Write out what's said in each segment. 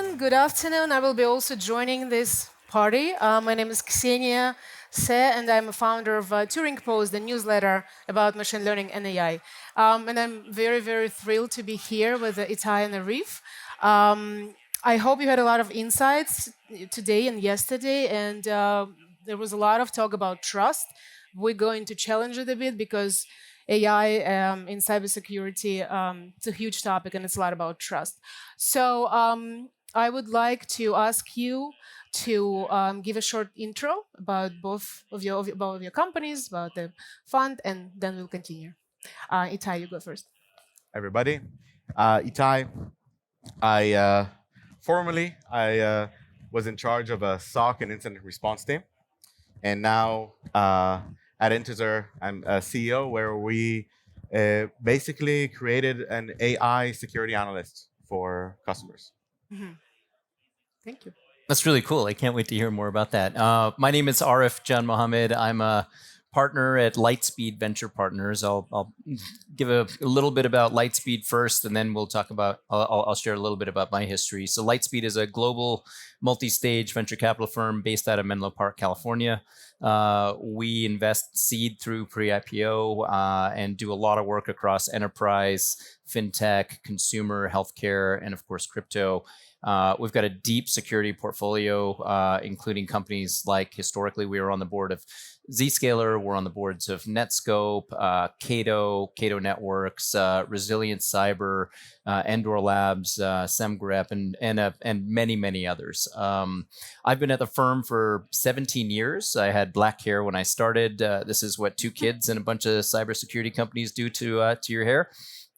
everyone. Good afternoon. I will be also joining this party. My name is Ksenia Se, and I'm a founder of Turing Post, the newsletter about machine learning and AI. And I'm very, very thrilled to be here with Itai and Arif. I hope you had a lot of insights today and yesterday, and there was a lot of talk about trust. We're going to challenge it a bit because AI in cybersecurity, it's a huge topic and it's a lot about trust. So I would like to ask you to give a short intro about both of your companies, about the fund, and then we'll continue. Itai, you go first. Everybody. Itai. I was in charge of a SOC and incident response team, and now at Intezer, I'm a CEO where we basically created an AI security analyst for customers. Thank you. That's really cool. I can't wait to hear more about that. My name is Arif Janmohamed. I'm a partner at Lightspeed Venture Partners. I'll give a little bit about Lightspeed first, and then we'll talk about. I'll share a little bit about my history. So Lightspeed is a global multi-stage venture capital firm based out of Menlo Park, California. We invest seed through pre-IPO and do a lot of work across enterprise, fintech, consumer, healthcare, and of course crypto. We've got a deep security portfolio, including companies like historically we were on the board of Zscaler, we're on the boards of Netscope, Cato Networks, Resilient Cyber, Endor Labs, SemGrep, and many, many others. I've been at the firm for 17 years. I had black hair when I started. This is what 2 kids and a bunch of cybersecurity companies do to your hair.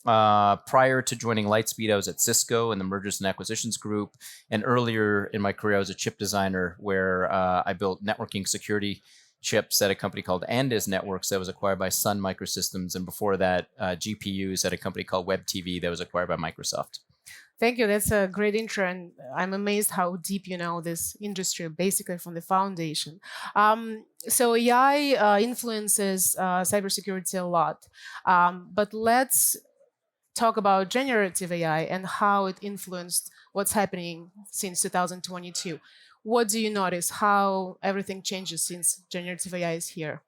Prior to joining Lightspeed, I was at Cisco in the mergers and acquisitions group. And earlier in my career, I was a chip designer where I built networking security chips at a company called Andes Networks that was acquired by Sun Microsystems. And before that, GPUs at a company called WebTV that was acquired by Microsoft. Thank you. That's a great intro, and I'm amazed how deep you know this industry, basically from the foundation. So AI influences cybersecurity a lot, but let's talk about generative AI and how it influenced what's happening since 2022. What do you notice? How everything changes since generative AI is here?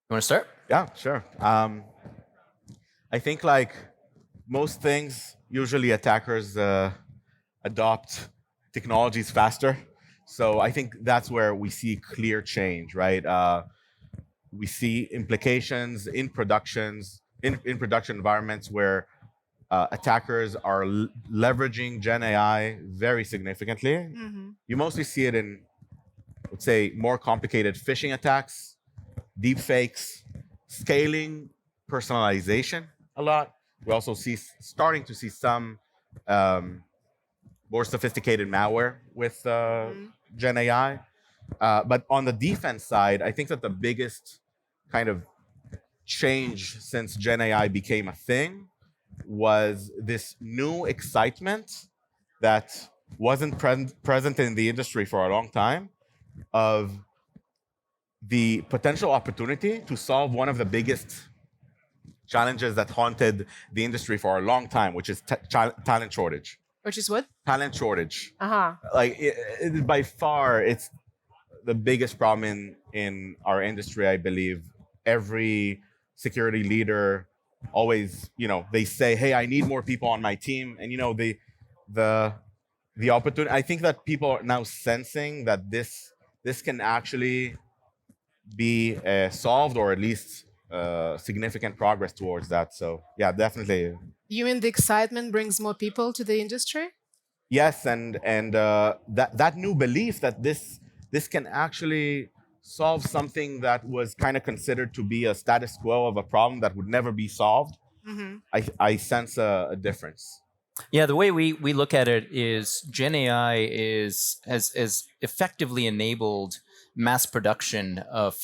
You want to start? Yeah, sure. I think like most things, usually attackers adopt technologies faster. So I think that's where we see clear change, right? We see implications in production environments where attackers are leveraging Gen AI very significantly. You mostly see it in, let's say, more complicated phishing attacks, deep fakes, scaling, personalization a lot. We also starting to see some more sophisticated malware with Gen AI. But on the defense side, I think that the biggest kind of change since Gen AI became a thing was this new excitement that wasn't present in the industry for a long time of the potential opportunity to solve one of the biggest challenges that haunted the industry for a long time, which is talent shortage. Which is what? Talent shortage. Like by far, it's the biggest problem in our industry, I believe. Every security leader always, they say, hey, I need more people on my team. And, the opportunity, I think that people are now sensing that this can actually be solved, or at least significant progress towards that. So yeah, definitely. You mean the excitement brings more people to the industry? Yes, and that new belief that this can actually solve something that was kind of considered to be a status quo of a problem that would never be solved. I sense a difference. Yeah, the way we look at it is Gen AI has effectively enabled mass production of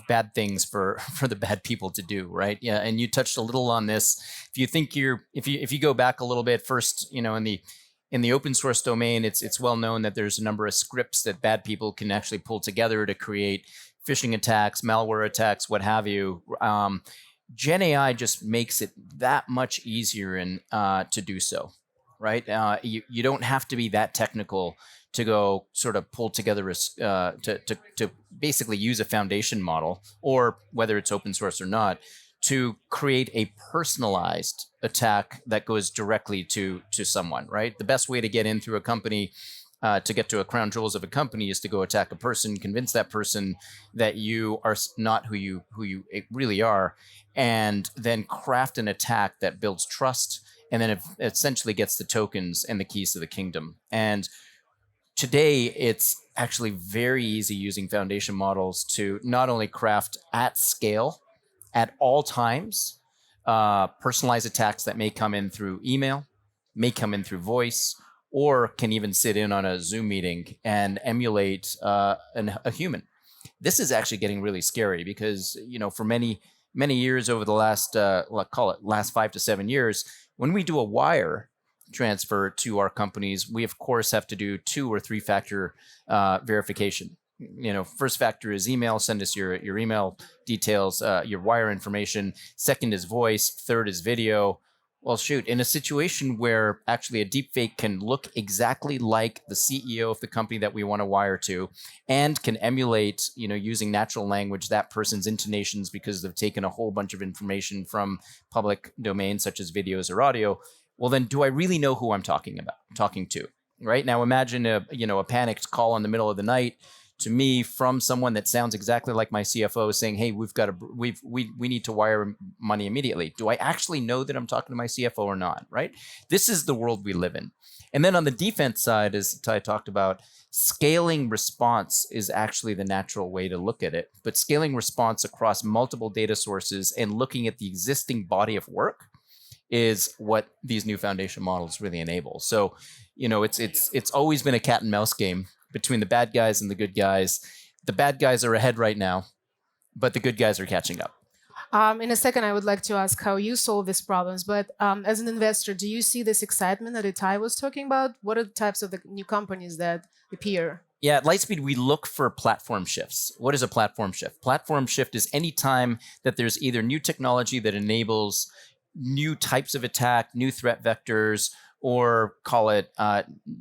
bad things for the bad people to do, right? Yeah, and you touched a little on this. If you go back a little bit first, in the open source domain, it's well known that there's a number of scripts that bad people can actually pull together to create phishing attacks, malware attacks, what have you. Gen AI just makes it that much easier to do so. right? You don't have to be that technical to go sort of pull together to basically use a foundation model, or whether it's open source or not, to create a personalized attack that goes directly to someone, right? The best way to get in through a company, to get to a crown jewels of a company, is to go attack a person, convince that person that you are not who you really are, and then craft an attack that builds trust, and then it essentially gets the tokens and the keys to the kingdom. And today, it's actually very easy using foundation models to not only craft at scale, at all times, personalized attacks that may come in through email, may come in through voice, or can even sit in on a Zoom meeting and emulate a human. This is actually getting really scary because, for many years over the last, call it last 5 to 7 years, when we do a wire transfer to our companies, we of course have to do 2 or 3 factor verification. First factor is email, send us your email details, your wire information. Second is voice. Third is video. Well, shoot, in a situation where actually a deepfake can look exactly like the CEO of the company that we want to wire to, and can emulate, using natural language, that person's intonations because they've taken a whole bunch of information from public domains such as videos or audio, well, then do I really know who I'm talking to? Right now, imagine a panicked call in the middle of the night to me from someone that sounds exactly like my CFO saying, "Hey, we need to wire money immediately." Do I actually know that I'm talking to my CFO or not? Right? This is the world we live in. And then on the defense side, as Itai talked about, scaling response is actually the natural way to look at it. But scaling response across multiple data sources and looking at the existing body of work is what these new foundation models really enable. So, it's always been a cat and mouse game between the bad guys and the good guys. The bad guys are ahead right now, but the good guys are catching up. In a second, I would like to ask how you solve these problems. But as an investor, do you see this excitement that Itai was talking about? What are the types of the new companies that appear? Yeah, at Lightspeed, we look for platform shifts. What is a platform shift? Platform shift is any time that there's either new technology that enables new types of attack, new threat vectors, or call it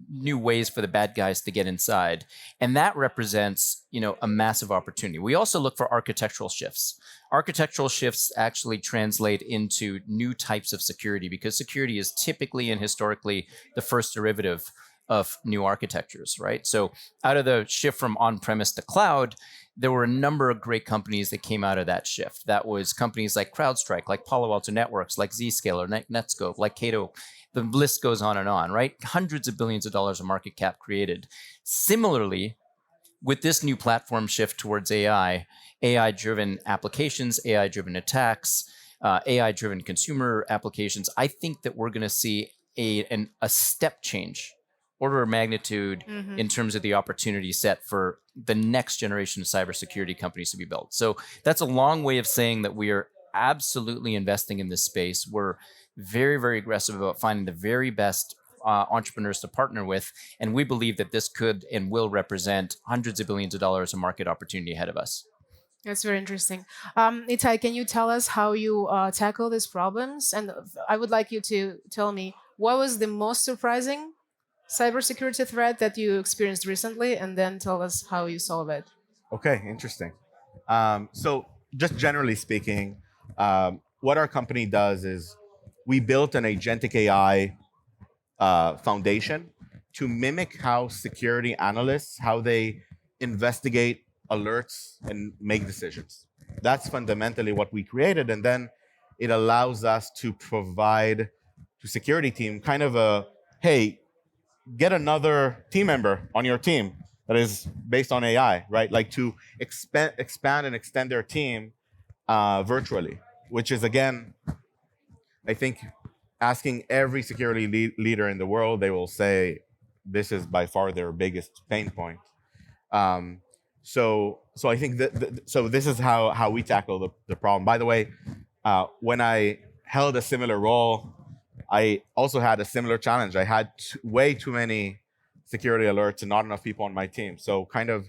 new ways for the bad guys to get inside. And that represents, a massive opportunity. We also look for architectural shifts. Architectural shifts actually translate into new types of security, because security is typically and historically the first derivative of new architectures, right? So out of the shift from on-premise to cloud, there were a number of great companies that came out of that shift. That was companies like CrowdStrike, like Palo Alto Networks, like Zscaler, Netscope, like Cato. The list goes on, right? Hundreds of billions of dollars of market cap created. Similarly, with this new platform shift towards AI-driven applications, AI-driven attacks, AI-driven consumer applications, I think that we're going to see a step change, order of magnitude, in terms of the opportunity set for the next generation of cybersecurity companies to be built. So that's a long way of saying that we are absolutely investing in this space. We're very, very aggressive about finding the very best entrepreneurs to partner with. And we believe that this could and will represent hundreds of billions of dollars of market opportunity ahead of us. That's very interesting. Itai, can you tell us how you tackle these problems? And I would like you to tell me what was the most surprising cybersecurity threat that you experienced recently, and then tell us how you solve it. Okay, interesting. So just generally speaking, what our company does is we built an agentic AI foundation to mimic how security analysts, how they investigate alerts and make decisions. That's fundamentally what we created. And then it allows us to provide to security team kind of a, hey, get another team member on your team that is based on AI, right? Like to expand and extend their team virtually, which is, again, I think asking every security leader in the world, they will say this is by far their biggest pain point. So I think so this is how we tackle the problem. By the way, when I held a similar role, I also had a similar challenge. I had way too many security alerts and not enough people on my team. So kind of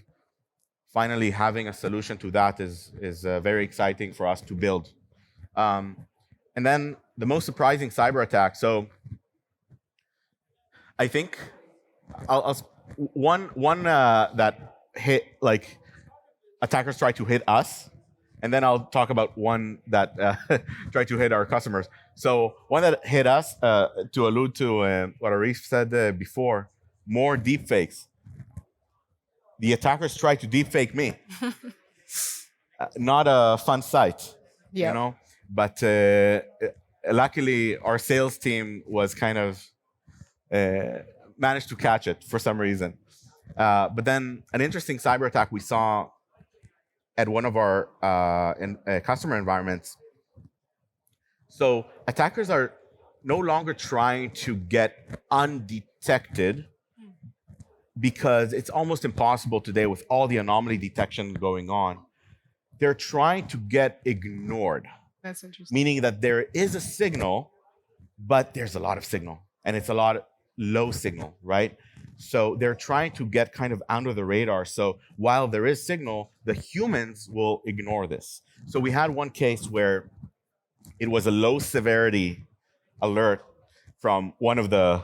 finally having a solution to that is very exciting for us to build. And then the most surprising cyber attack. So I think one that hit, like, attackers try to hit us, and then I'll talk about one that tried to hit our customers. So one that hit us, to allude to what Arif said before, more deepfakes. The attackers tried to deepfake me. Not a fun sight, Yeah. you know. But luckily, our sales team was kind of managed to catch it for some reason. But then an interesting cyber attack we saw at one of our customer environments. So attackers are no longer trying to get undetected, because it's almost impossible today with all the anomaly detection going on. They're trying to get ignored. That's interesting. Meaning that there is a signal, but there's a lot of signal, and it's a lot of low signal, right? So they're trying to get kind of under the radar. So while there is signal, the humans will ignore this. So we had one case where it was a low severity alert from one of the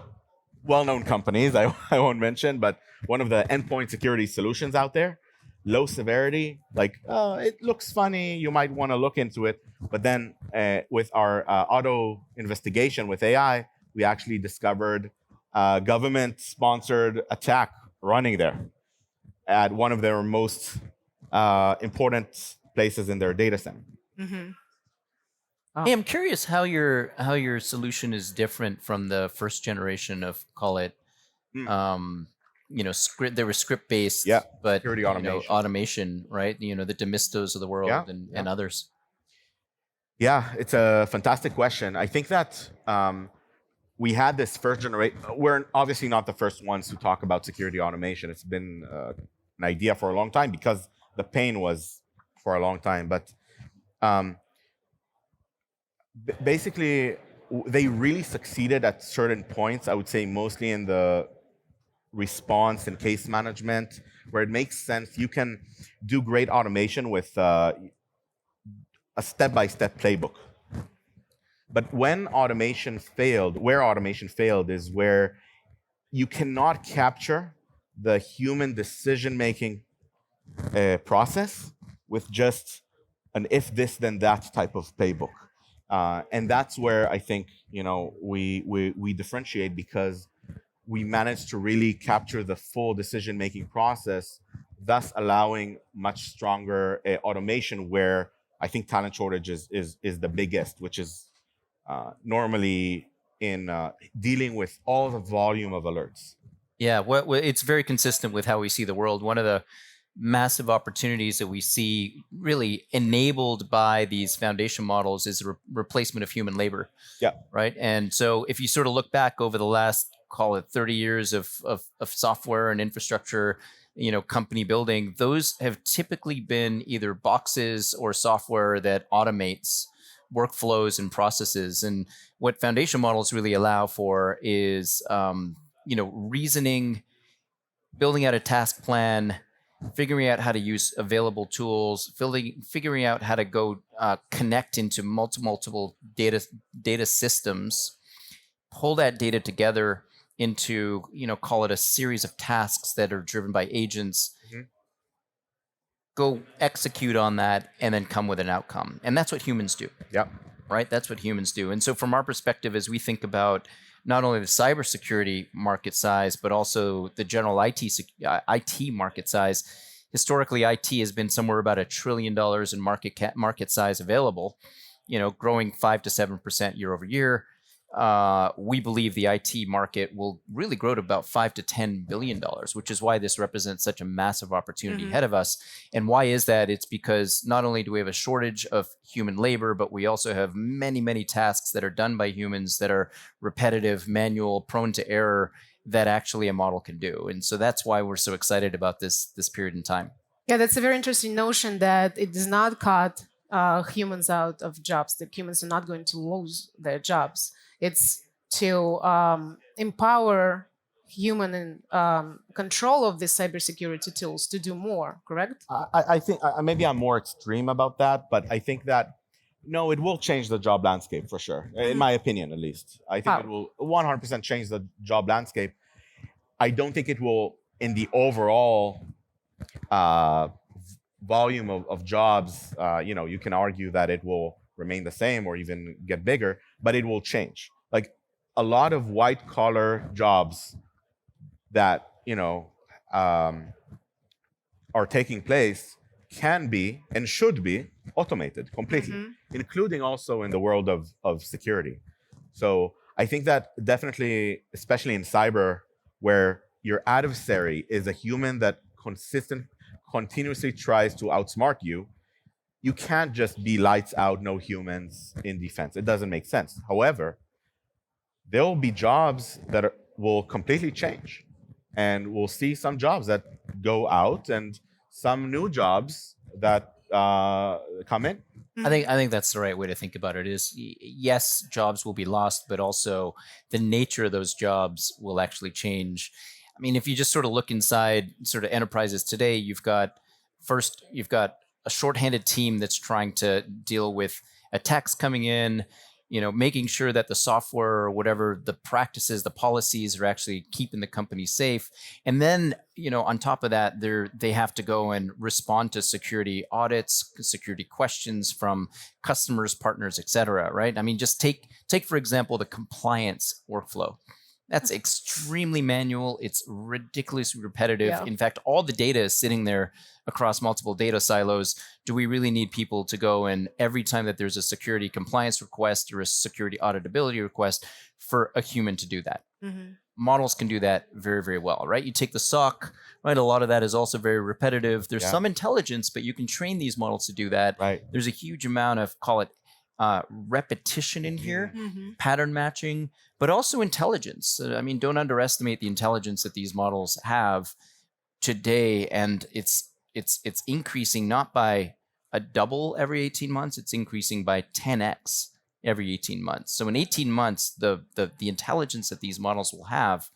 well-known companies, I won't mention, but one of the endpoint security solutions out there. Low severity, like, it looks funny, you might want to look into it. But then with our auto investigation with AI, we actually discovered a government-sponsored attack running there at one of their most important places in their data center. Mm-hmm. Hey, I'm curious how your solution is different from the first generation of, call it, script. There was script based, but security automation. Automation, right? The Demistos of the world and others. Yeah, it's a fantastic question. I think that we had this first generation. We're obviously not the first ones to talk about security automation. It's been an idea for a long time because the pain was for a long time. But basically, they really succeeded at certain points. I would say mostly in the response and case management, where it makes sense. You can do great automation with a step-by-step playbook. But when automation failed, where automation failed is where you cannot capture the human decision-making process with just an if this then that type of playbook. And that's where I think we differentiate, because we managed to really capture the full decision-making process, thus allowing much stronger automation, where I think talent shortage is the biggest, which is normally in dealing with all the volume of alerts. Yeah, it's very consistent with how we see the world. One of the massive opportunities that we see really enabled by these foundation models is replacement of human labor. Yeah. Right. And so if you sort of look back over the last, call it 30 years of software and infrastructure, company building, those have typically been either boxes or software that automates workflows and processes. And what foundation models really allow for is, reasoning, building out a task plan, figuring out how to use available tools, figuring out how to go connect into multiple data systems, pull that data together into, call it a series of tasks that are driven by agents, go execute on that, and then come with an outcome. And that's what humans do. Yeah. Right? That's what humans do. And so from our perspective, as we think about not only the cybersecurity market size, but also the general IT market size, historically, IT has been somewhere about $1 trillion in market size available, growing 5 to 7% year over year. We believe the IT market will really grow to about $5 to $10 billion, which is why this represents such a massive opportunity ahead of us. And why is that? It's because not only do we have a shortage of human labor, but we also have many, many tasks that are done by humans that are repetitive, manual, prone to error, that actually a model can do. And so that's why we're so excited about this period in time. Yeah, that's a very interesting notion, that it does not cut humans out of jobs, that humans are not going to lose their jobs. It's to empower human control of the cybersecurity tools to do more, correct? I think maybe I'm more extreme about that, but I think that, no, it will change the job landscape for sure, in my opinion, at least. I think it will 100% change the job landscape. I don't think it will, in the overall volume of jobs, you can argue that it will remain the same or even get bigger, but it will change. Like a lot of white collar jobs that are taking place can be and should be automated completely, including also in the world of security. So I think that definitely, especially in cyber, where your adversary is a human that continuously tries to outsmart you, you can't just be lights out, no humans in defense. It doesn't make sense. However, there will be jobs that will completely change, and we'll see some jobs that go out and some new jobs that come in. I think that's the right way to think about it. Is yes, jobs will be lost, but also the nature of those jobs will actually change. I mean, if you just sort of look inside sort of enterprises today, you've got a shorthanded team that's trying to deal with attacks coming in, making sure that the software or whatever the practices, the policies are actually keeping the company safe. And then, on top of that, they have to go and respond to security audits, security questions from customers, partners, et cetera, right? I mean, just take for example, the compliance workflow. That's extremely manual. It's ridiculously repetitive. Yeah. In fact, all the data is sitting there across multiple data silos. Do we really need people to go and every time that there's a security compliance request or a security auditability request for a human to do that? Models can do that very, very well, right? You take the SOC, right? A lot of that is also very repetitive. There's some intelligence, but you can train these models to do that. Right. There's a huge amount of, call it, repetition in here, pattern matching, but also intelligence. I mean, don't underestimate the intelligence that these models have today, and it's increasing not by a double every 18 months. It's increasing by 10x every 18 months. So in 18 months, the intelligence that these models will have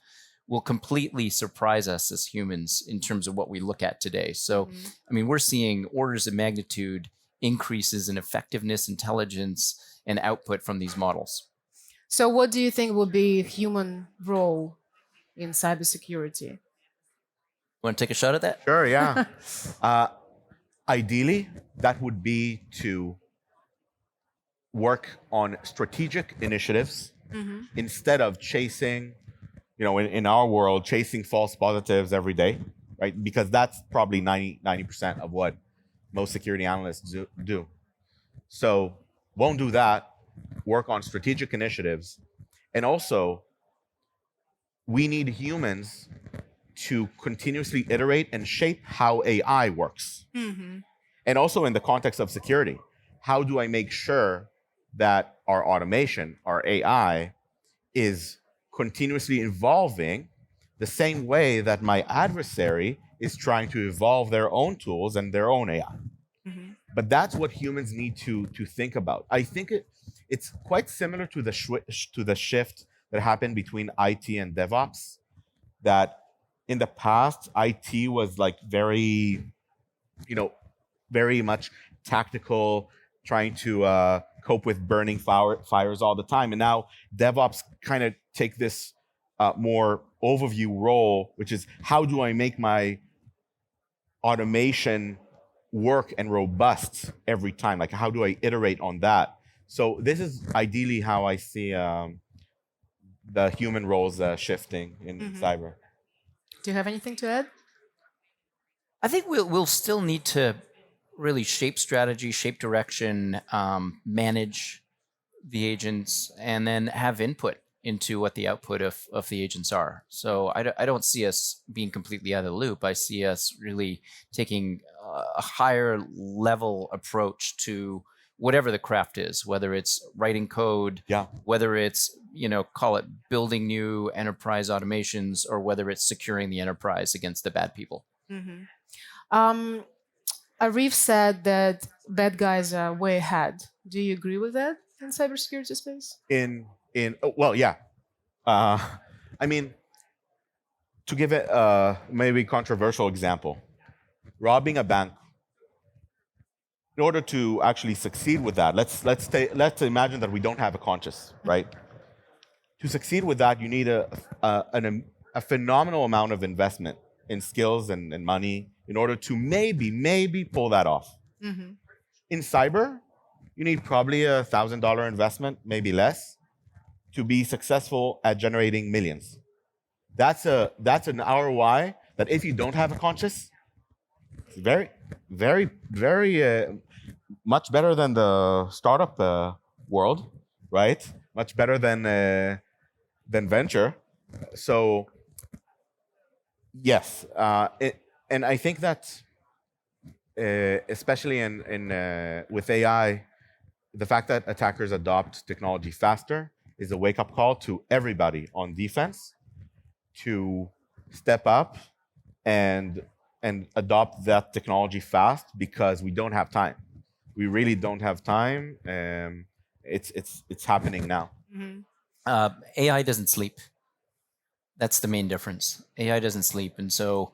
will completely surprise us as humans in terms of what we look at today. So, I mean, we're seeing orders of magnitude increases in effectiveness, intelligence, and output from these models. So what do you think will be human role in cybersecurity? Want to take a shot at that? Sure, yeah. Ideally, that would be to work on strategic initiatives instead of chasing, in our world, chasing false positives every day, right? Because that's probably 90% of what most security analysts do. So won't do that, work on strategic initiatives. And also, we need humans to continuously iterate and shape how AI works. And also in the context of security, how do I make sure that our automation, our AI, is continuously evolving the same way that my adversary is trying to evolve their own tools and their own AI. But that's what humans need to think about. I think it's quite similar to the shift that happened between IT and DevOps, that in the past, IT was like very much tactical, trying to cope with burning fires all the time. And now DevOps kind of take this more overview role, which is how do I make my automation work and robust every time? Like, how do I iterate on that? So this is ideally how I see the human roles shifting in cyber. Do you have anything to add? I think we'll still need to really shape strategy, shape direction, manage the agents, and then have input into what the output of the agents are. So I don't see us being completely out of the loop. I see us really taking a higher level approach to whatever the craft is, whether it's writing code, whether it's, call it building new enterprise automations, or whether it's securing the enterprise against the bad people. Arif said that bad guys are way ahead. Do you agree with that in cybersecurity space? Well, yeah. I mean, to give it maybe controversial example, robbing a bank. In order to actually succeed with that, let's imagine that we don't have a conscience, right? To succeed with that, you need a a phenomenal amount of investment in skills and money in order to maybe pull that off. In cyber, you need probably $1,000 investment, maybe less, to be successful at generating millions. That's an ROI that if you don't have a conscious, it's very much better than the startup world, right? Much better than venture. So yes, and I think that especially in with AI, the fact that attackers adopt technology faster is a wake-up call to everybody on defense to step up and adopt that technology fast, because we don't have time. We really don't have time. It's happening now. AI doesn't sleep. That's the main difference. AI doesn't sleep, and so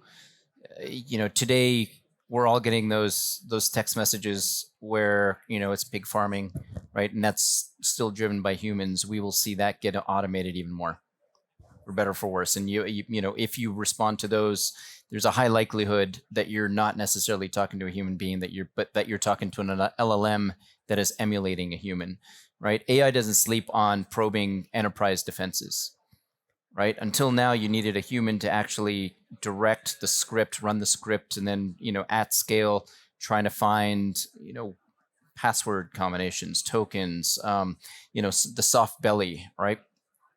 today we're all getting those text messages where it's pig farming, right? And that's still driven by humans. We will see that get automated even more, for better or for worse. And if you respond to those, there's a high likelihood that you're not necessarily talking to a human being, that you're talking to an LLM that is emulating a human, right? AI doesn't sleep on probing enterprise defenses, right? Until now, you needed a human to actually direct the script, run the script, and then at scale trying to find password combinations, tokens, the soft belly, right?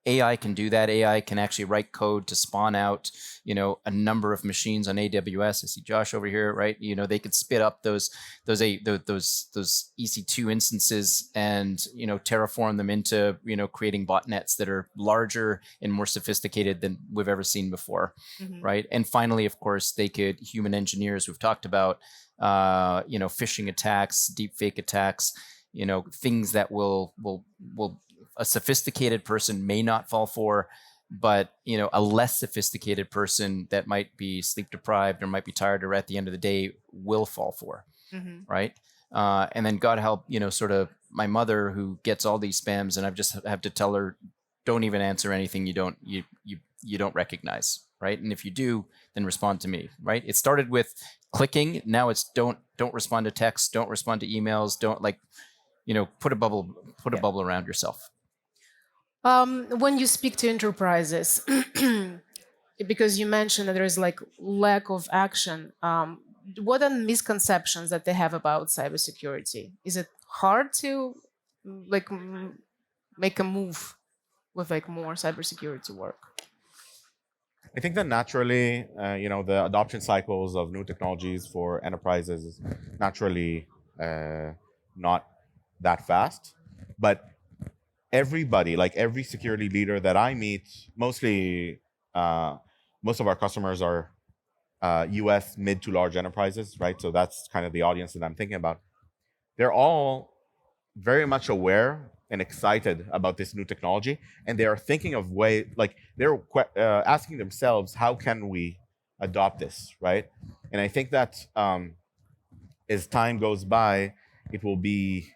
AI can do that. AI can actually write code to spawn out, a number of machines on AWS. I see Josh over here, right? They could spit up those EC2 instances and terraform them into creating botnets that are larger and more sophisticated than we've ever seen before, right? And finally, of course, they could human engineers. We've talked about phishing attacks, deep fake attacks, things that will a sophisticated person may not fall for, but a less sophisticated person that might be sleep deprived or might be tired or at the end of the day will fall for, right? And then God help, sort of my mother who gets all these spams, and I just have to tell her, don't even answer anything you don't recognize, right? And if you do, then respond to me, right? It started with clicking. Now it's don't respond to text, don't respond to emails, don't put a bubble around yourself. When you speak to enterprises, because you mentioned that there is lack of action, what are misconceptions that they have about cybersecurity? Is it hard to make a move with more cybersecurity work? I think that naturally, the adoption cycles of new technologies for enterprises is naturally not that fast, but everybody, every security leader that I meet, most of our customers are US mid to large enterprises, right? So that's kind of the audience that I'm thinking about. They're all very much aware and excited about this new technology, and they are thinking of they're asking themselves, how can we adopt this, right? And I think that as time goes by, it will be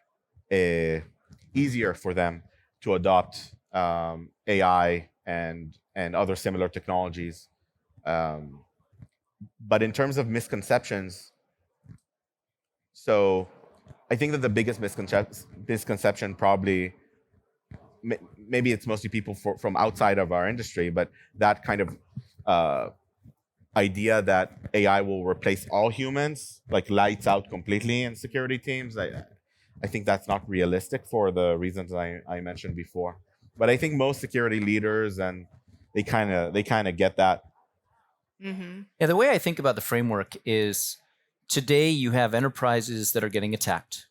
easier for them to adopt AI and other similar technologies. But in terms of misconceptions, so I think that the biggest misconception probably, maybe it's mostly people from outside of our industry, but that kind of idea that AI will replace all humans, lights out completely in security teams, I think that's not realistic for the reasons I mentioned before. But I think most security leaders, and they kind of get that. Yeah, the way I think about the framework is today you have enterprises that are getting attacked.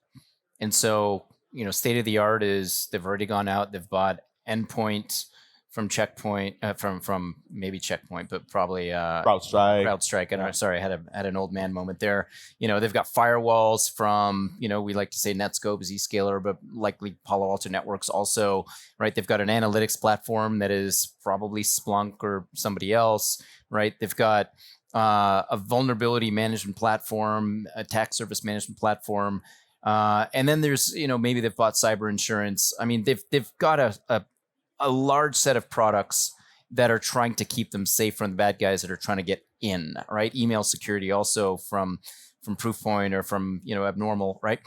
And so, state of the art is they've already gone out, they've bought endpoint from Checkpoint, from maybe Checkpoint, but probably CrowdStrike. And sorry, I had an old man moment there. They've got firewalls from, we like to say Netscope, Zscaler, but likely Palo Alto Networks also, right? They've got an analytics platform that is probably Splunk or somebody else, right? They've got a vulnerability management platform, attack surface management platform. And then there's, maybe they've bought cyber insurance. I mean, they've got a large set of products, that are trying to keep them safe from the bad guys that are trying to get in, right? Email security also from Proofpoint or from Abnormal, right?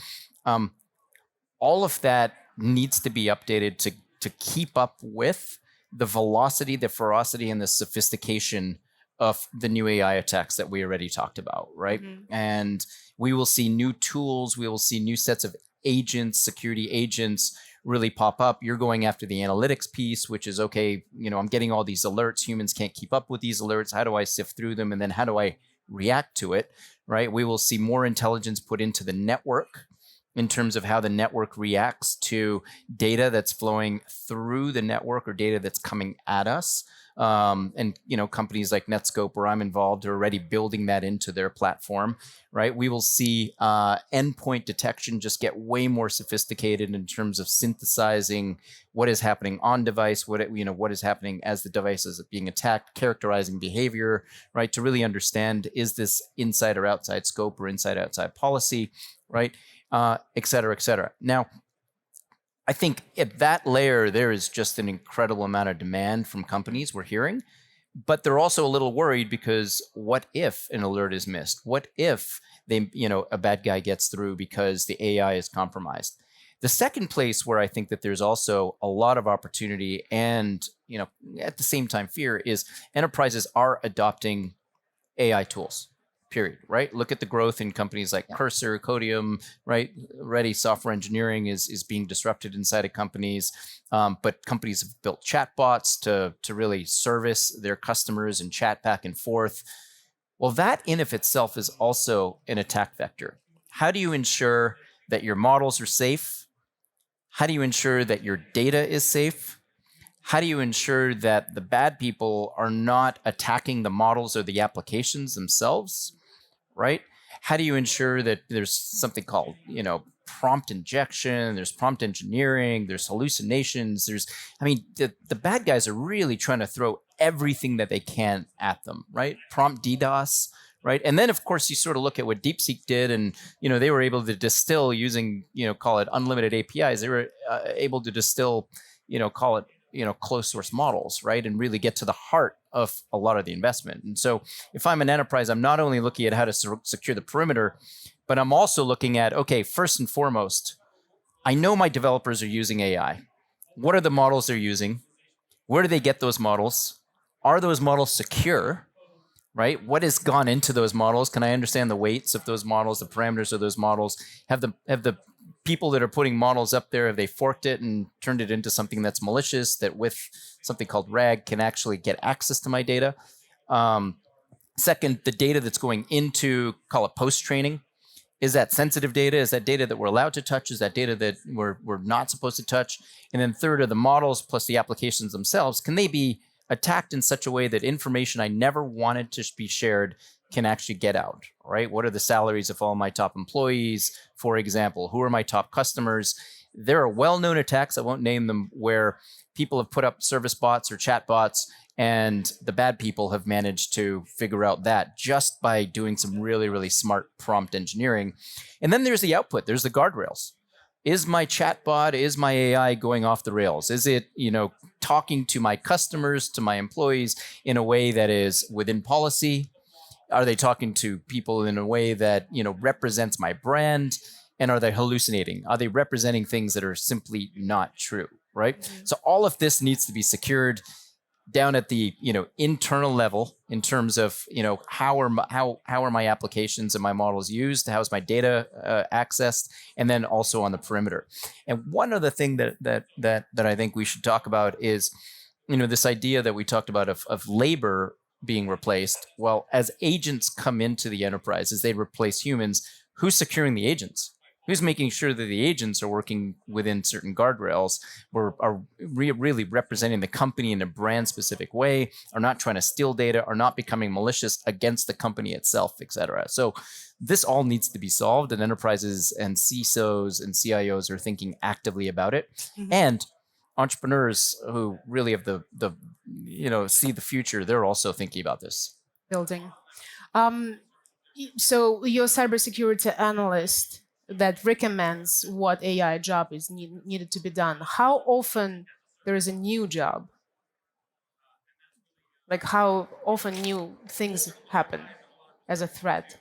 All of that needs to be updated to keep up with the velocity, the ferocity, and the sophistication of the new AI attacks that we already talked about, right? And we will see new tools, we will see new sets of agents, security agents really pop up. You're going after the analytics piece, which is okay, I'm getting all these alerts. Humans can't keep up with these alerts. How do I sift through them? And then how do I react to it, right? We will see more intelligence put into the network in terms of how the network reacts to data that's flowing through the network or data that's coming at us. And companies like Netscope, where I'm involved, are already building that into their platform, right? We will see endpoint detection just get way more sophisticated in terms of synthesizing what is happening on device, what is happening as the device is being attacked, characterizing behavior, right? To really understand, is this inside or outside scope or inside outside policy, right? Et cetera, et cetera. Now, I think at that layer, there is just an incredible amount of demand from companies we're hearing, but they're also a little worried because what if an alert is missed? What if a bad guy gets through because the AI is compromised? The second place where I think that there's also a lot of opportunity and, at the same time fear is enterprises are adopting AI tools. Period, right? Look at the growth in companies like Cursor, Codium, right? Already software engineering is being disrupted inside of companies, but companies have built chatbots to really service their customers and chat back and forth. Well, that in of itself is also an attack vector. How do you ensure that your models are safe? How do you ensure that your data is safe? How do you ensure that the bad people are not attacking the models or the applications themselves? Right? How do you ensure that there's something called, prompt injection, there's prompt engineering, there's hallucinations, the bad guys are really trying to throw everything that they can at them, right? Prompt DDoS, right? And then of course you sort of look at what DeepSeek did and, they were able to distill using, call it unlimited APIs. They were able to distill, call it, closed source models, right? And really get to the heart of a lot of the investment. And so if I'm an enterprise, I'm not only looking at how to secure the perimeter, but I'm also looking at, okay, first and foremost, I know my developers are using AI. What are the models they're using? Where do they get those models? Are those models secure? Right? What has gone into those models? Can I understand the weights of those models, the parameters of those models? Have the people that are putting models up there, have they forked it and turned it into something that's malicious that with something called RAG can actually get access to my data? Second, the data that's going into, call it post-training. Is that sensitive data? Is that data that we're allowed to touch? Is that data that we're not supposed to touch? And then third are the models plus the applications themselves. Can they be attacked in such a way that information I never wanted to be shared can actually get out, right? What are the salaries of all my top employees, for example? Who are my top customers? There are well-known attacks, I won't name them, where people have put up service bots or chat bots, and the bad people have managed to figure out that just by doing some really, really smart prompt engineering. And then there's the output, there's the guardrails. Is my chatbot, is my AI going off the rails? Is it, talking to my customers, to my employees in a way that is within policy? Are they talking to people in a way that, represents my brand? And are they hallucinating? Are they representing things that are simply not true, right? Mm-hmm. So all of this needs to be secured down at the internal level in terms of how are my applications and my models used, how's my data accessed, and then also on the perimeter. And one other thing that I think we should talk about is this idea that we talked about of labor being replaced. Well, as agents come into the enterprise, as they replace humans, who's securing the agents? Who's making sure that the agents are working within certain guardrails, or are really representing the company in a brand-specific way, are not trying to steal data, are not becoming malicious against the company itself, et cetera. So this all needs to be solved, and enterprises and CISOs and CIOs are thinking actively about it. Mm-hmm. And entrepreneurs who really have the see the future, they're also thinking about this. Building. So you're a cybersecurity analyst that recommends what AI job is needed to be done. How often there is a new job? Like how often new things happen as a threat.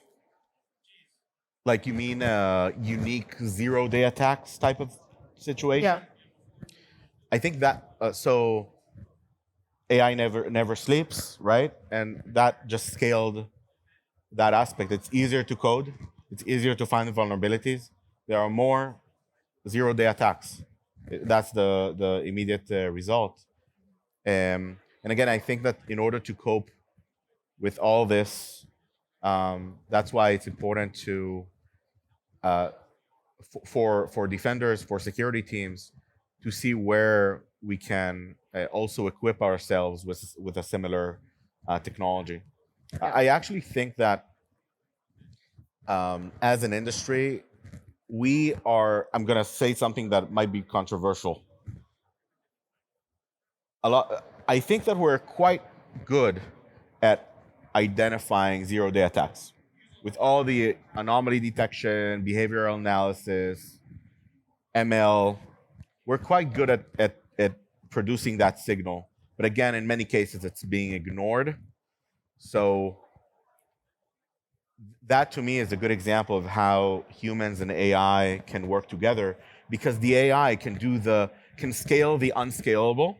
Like you mean a unique zero-day attacks type of situation? Yeah. I think that so AI never sleeps, right? And that just scaled that aspect. It's easier to code. It's easier to find vulnerabilities. There are more zero-day attacks. That's the immediate result. And again, I think that in order to cope with all this, that's why it's important to for defenders, for security teams, to see where we can also equip ourselves with a similar technology. Yeah. I actually think that as an industry, we are. I'm going to say something that might be controversial. I think that we're quite good at identifying zero-day attacks with all the anomaly detection, behavioral analysis, ML. We're quite good at producing that signal. But again, in many cases, it's being ignored. So that to me is a good example of how humans and AI can work together, because the AI can scale the unscalable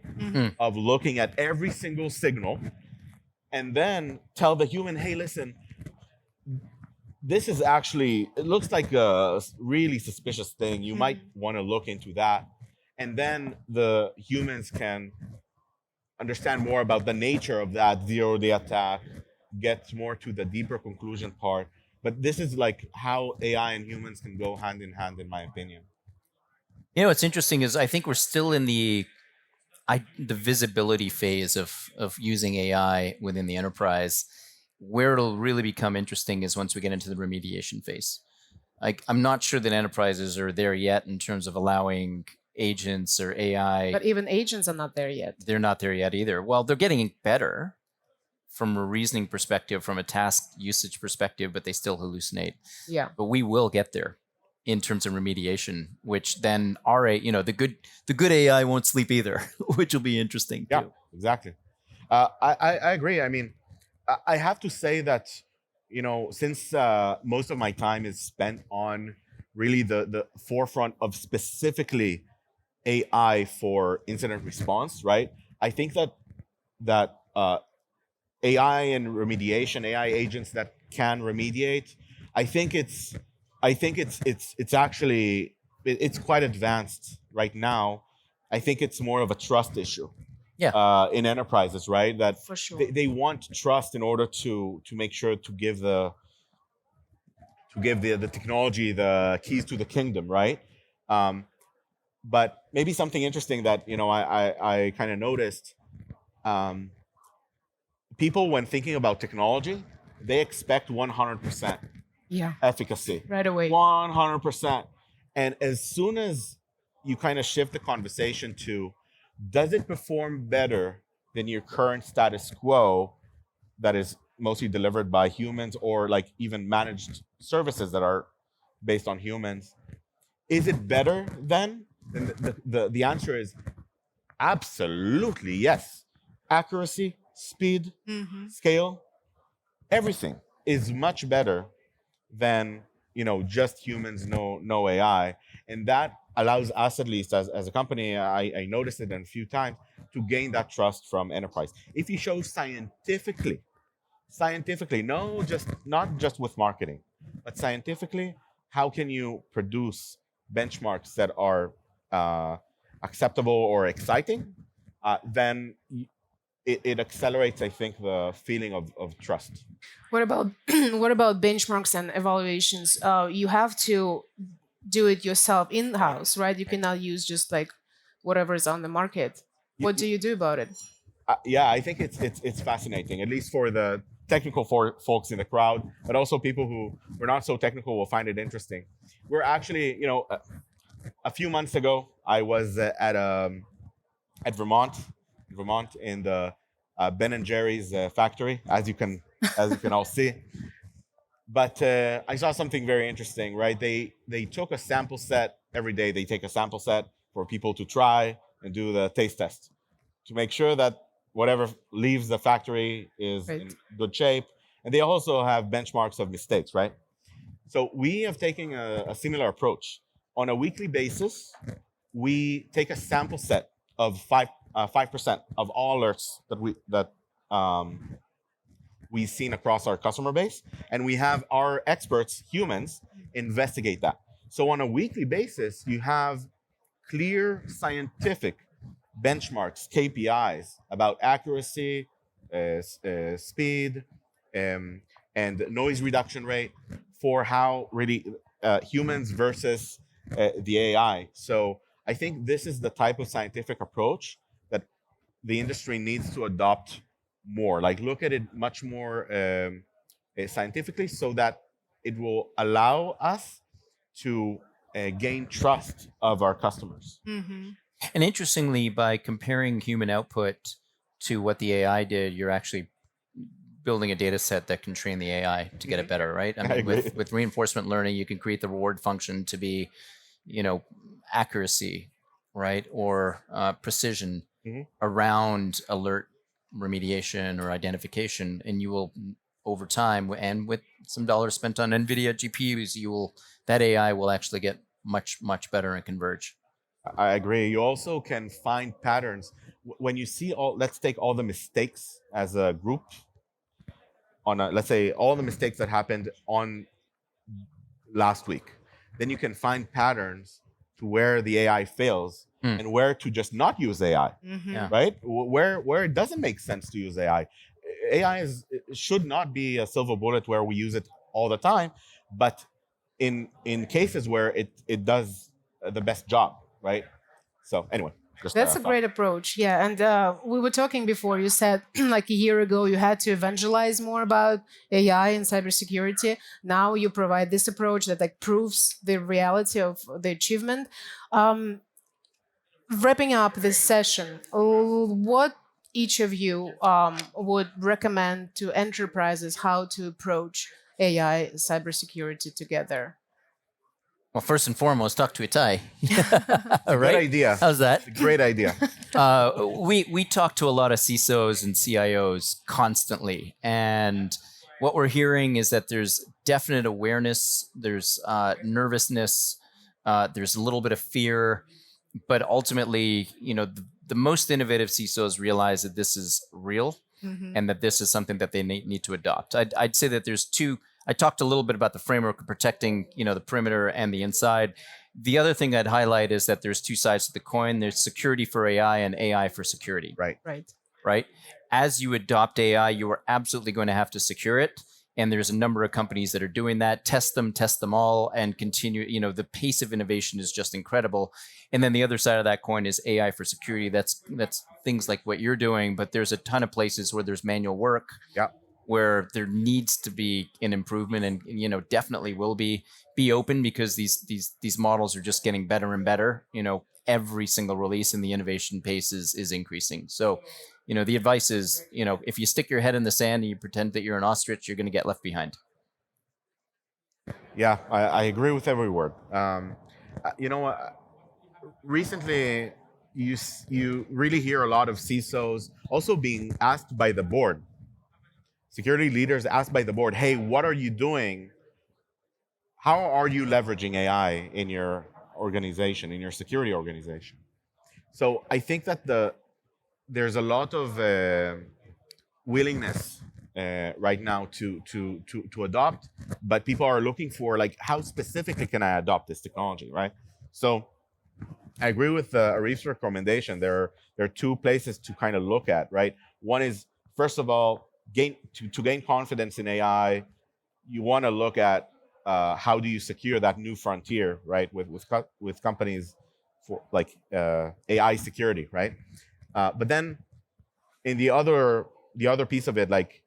of looking at every single signal and then tell the human, hey, listen, this is actually, it looks like a really suspicious thing. You might want to look into that. And then the humans can understand more about the nature of that zero-day attack, get more to the deeper conclusion part. But this is like how AI and humans can go hand in hand, in my opinion. You know, what's interesting is I think we're still in the visibility phase of using AI within the enterprise. Where it'll really become interesting is once we get into the remediation phase. Like, I'm not sure that enterprises are there yet in terms of allowing agents or AI. But even agents are not there yet. They're not there yet either. Well, they're getting better from a reasoning perspective, from a task usage perspective, but they still hallucinate. Yeah. But we will get there in terms of remediation, which then the good AI won't sleep either, which will be interesting too. Yeah, exactly. I agree. I mean, I have to say that, since most of my time is spent on really the forefront of specifically AI for incident response, right? I think that AI and remediation, AI agents that can remediate, I think it's actually it's quite advanced right now. I think it's more of a trust issue. Yeah. In enterprises, right? That For sure. they want trust in order to make sure to give the technology the keys to the kingdom, right? But maybe something interesting that I kind of noticed. People, when thinking about technology, they expect 100% Yeah. efficacy Right away. 100%. And as soon as you kind of shift the conversation to, does it perform better than your current status quo that is mostly delivered by humans, or like even managed services that are based on humans? Is it better then? Then the answer is absolutely yes. Accuracy, speed, scale, everything is much better than just humans, no AI. And that allows us, at least as a company, I noticed it a few times, to gain that trust from enterprise. If you show scientifically, not just with marketing, but scientifically, how can you produce benchmarks that are acceptable or exciting, then it accelerates, I think, the feeling of trust. What about what about benchmarks and evaluations? You have to do it yourself in house, right? You cannot use just like whatever is on the market. What do you do about it? Yeah, I think it's fascinating, at least for the technical folks in the crowd, but also people who were not so technical will find it interesting. We're actually, a few months ago, I was at Vermont in the Ben and Jerry's factory, as you can all see. But I saw something very interesting, right? They took a sample set every day. They take a sample set for people to try and do the taste test to make sure that whatever leaves the factory is Right. in good shape. And they also have benchmarks of mistakes, right? So we have taken a similar approach. On a weekly basis, we take a sample set of 5% of all alerts that we've seen across our customer base, and we have our experts, humans, investigate that. So on a weekly basis, you have clear scientific benchmarks, KPIs about accuracy, speed, and noise reduction rate for how really humans versus the AI. So I think this is the type of scientific approach that the industry needs to adopt more. Like look at it much more scientifically, so that it will allow us to gain trust of our customers. Mm-hmm. And interestingly, by comparing human output to what the AI did, you're actually building a data set that can train the AI to get it better, right? I mean, with reinforcement learning, you can create the reward function to be, accuracy, right, or precision around alert remediation or identification, and you will, over time, and with some dollars spent on NVIDIA GPUs, that AI will actually get much better and converge. I agree. You also can find patterns when you see let's take all the mistakes as a group. Let's say all the mistakes that happened on last week, then you can find patterns to where the AI fails and where to just not use AI, right? Where it doesn't make sense to use AI. AI should not be a silver bullet where we use it all the time, but in cases where it does the best job, right? So anyway. That's a great approach. Yeah. And we were talking before, you said like a year ago, you had to evangelize more about AI and cybersecurity. Now you provide this approach that like proves the reality of the achievement. Wrapping up this session, what each of you would recommend to enterprises how to approach AI cybersecurity together? Well, first and foremost, talk to Itai. Right? Good idea. How's that? It's a great idea. We talk to a lot of CISOs and CIOs constantly, and what we're hearing is that there's definite awareness, there's nervousness, there's a little bit of fear, but ultimately, the most innovative CISOs realize that this is real and that this is something that they need to adopt. I'd say that there's two. I talked a little bit about the framework of protecting, the perimeter and the inside. The other thing I'd highlight is that there's two sides to the coin. There's security for AI and AI for security. Right. As you adopt AI, you are absolutely going to have to secure it. And there's a number of companies that are doing that. Test them all, and continue. The pace of innovation is just incredible. And then the other side of that coin is AI for security. That's things like what you're doing, but there's a ton of places where there's manual work. Yeah. Where there needs to be an improvement, and definitely will be open, because these models are just getting better and better. Every single release, and the innovation pace is increasing. So, the advice is, if you stick your head in the sand and you pretend that you're an ostrich, you're going to get left behind. Yeah, I agree with every word. Recently, you really hear a lot of CISOs also being asked by the board. Security leaders asked by the board, hey, what are you doing? How are you leveraging AI in your organization, in your security organization? So I think that there's a lot of willingness right now to adopt, but people are looking for like, how specifically can I adopt this technology, right? So I agree with Arif's recommendation. There are two places to kind of look at, right? One is, first of all, to gain confidence in AI, you want to look at how do you secure that new frontier, right? With companies for like AI security, right? But then in the other piece of it, like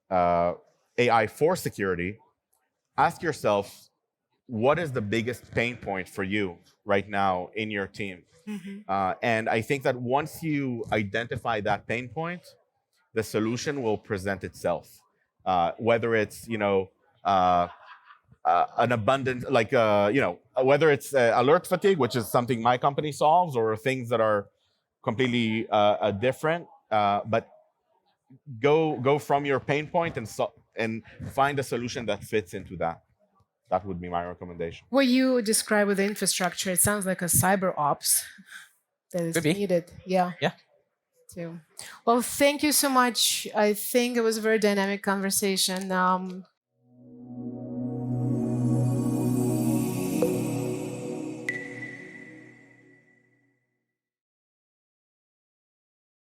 AI for security, ask yourself, what is the biggest pain point for you right now in your team? And I think that once you identify that pain point, the solution will present itself. Whether it's an abundant, like whether it's alert fatigue, which is something my company solves, or things that are completely different. but go from your pain point and find a solution that fits into that. That would be my recommendation. What you describe with the infrastructure, it sounds like a cyber ops that is Could be. needed. Yeah. Yeah. Too. Well, thank you so much. I think it was a very dynamic conversation.